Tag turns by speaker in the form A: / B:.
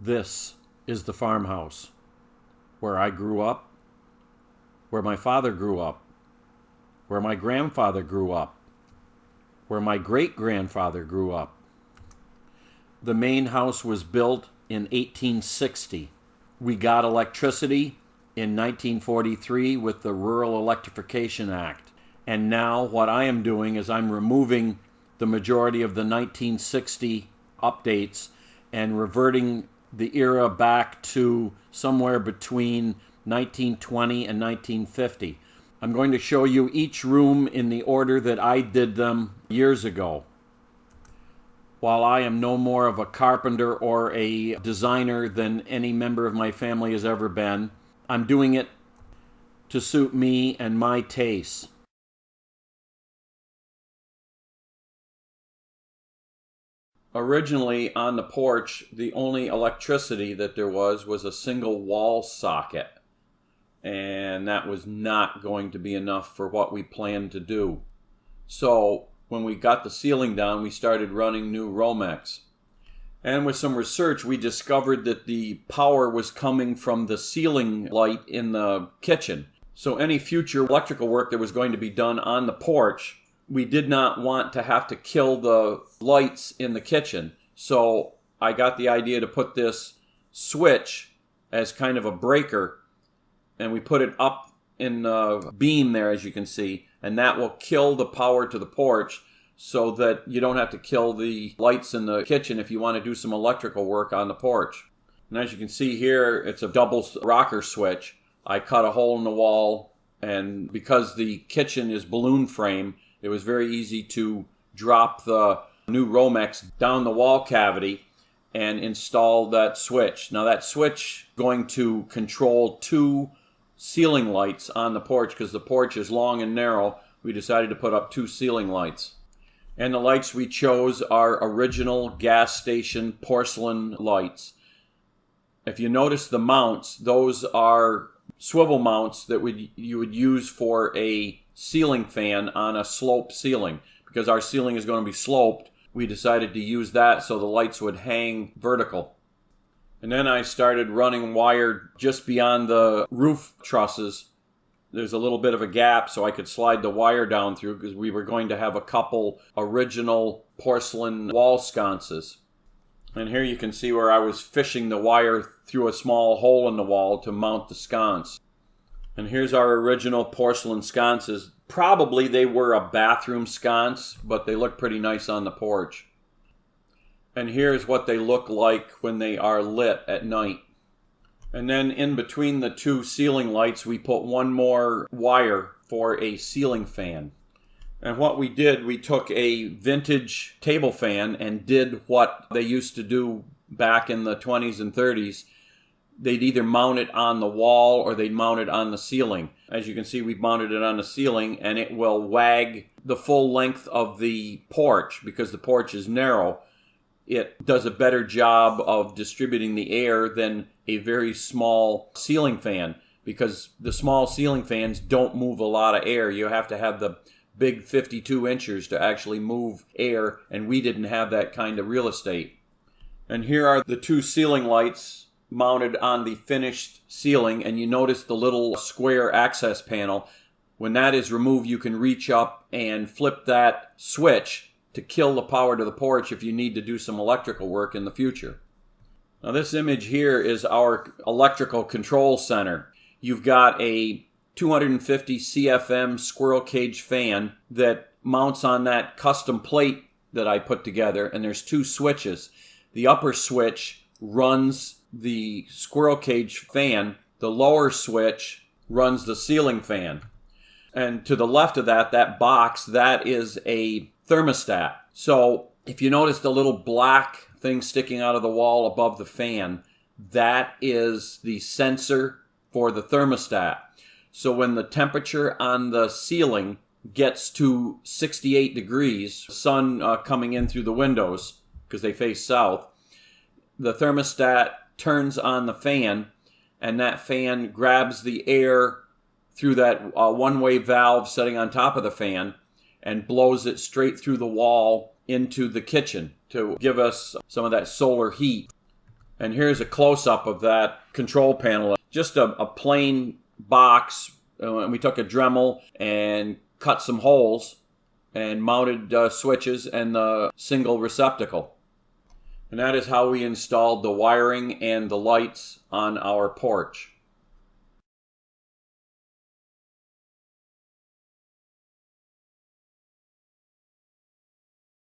A: This is the farmhouse where I grew up, where my father grew up, where my grandfather grew up, where my great-grandfather grew up. The main house was built in 1860. We got electricity in 1943 with the Rural Electrification Act. And now what I am doing is I'm removing the majority of the 1960 updates and reverting the era back to somewhere between 1920 and 1950. I'm going to show you each room in the order that I did them years ago. While I am no more of a carpenter or a designer than any member of my family has ever been, I'm doing it to suit me and my tastes. Originally, on the porch, the only electricity that there was a single wall socket. And that was not going to be enough for what we planned to do. So, when we got the ceiling down, we started running new Romex. And with some research, we discovered that the power was coming from the ceiling light in the kitchen. So any future electrical work that was going to be done on the porch, we did not want to have to kill the lights in the kitchen. So I got the idea to put this switch as kind of a breaker, and we put it up in a beam there, as you can see, and that will kill the power to the porch so that you don't have to kill the lights in the kitchen if you want to do some electrical work on the porch. And as you can see here, it's a double rocker switch. I cut a hole in the wall, and because the kitchen is balloon frame, it was very easy to drop the new Romex down the wall cavity and install that switch. Now that switch is going to control two ceiling lights on the porch. Because the porch is long and narrow, we decided to put up two ceiling lights. And the lights we chose are original gas station porcelain lights. If you notice the mounts, those are swivel mounts that you would use for a ceiling fan on a sloped ceiling. Because our ceiling is going to be sloped, we decided to use that so the lights would hang vertical. And then I started running wire just beyond the roof trusses. There's a little bit of a gap so I could slide the wire down through, because we were going to have a couple original porcelain wall sconces. And here you can see where I was fishing the wire through a small hole in the wall to mount the sconce. And here's our original porcelain sconces. Probably they were a bathroom sconce, but they look pretty nice on the porch. And here's what they look like when they are lit at night. And then in between the two ceiling lights, we put one more wire for a ceiling fan. And what we did, we took a vintage table fan and did what they used to do back in the 20s and 30s. They'd either mount it on the wall or they'd mount it on the ceiling. As you can see, we've mounted it on the ceiling, and it will wag the full length of the porch. Because the porch is narrow, it does a better job of distributing the air than a very small ceiling fan, because the small ceiling fans don't move a lot of air. You have to have the big 52 inchers to actually move air, and we didn't have that kind of real estate. And here are the two ceiling lights mounted on the finished ceiling, and you notice the little square access panel. When that is removed, you can reach up and flip that switch to kill the power to the porch if you need to do some electrical work in the future. Now this image here is our electrical control center. You've got a 250 CFM squirrel cage fan that mounts on that custom plate that I put together, and there's two switches. The upper switch runs the squirrel cage fan. The lower switch runs the ceiling fan. And to the left of that box, that is a thermostat. So if you notice the little black thing sticking out of the wall above the fan, that is the sensor for the thermostat. So when the temperature on the ceiling gets to 68 degrees, sun coming in through the windows because they face south, the thermostat turns on the fan, and that fan grabs the air through that one-way valve setting on top of the fan and blows it straight through the wall into the kitchen to give us some of that solar heat. And here's a close-up of that control panel. Just a plain box. We took a Dremel and cut some holes and mounted switches and the single receptacle. And that is how we installed the wiring and the lights on our porch.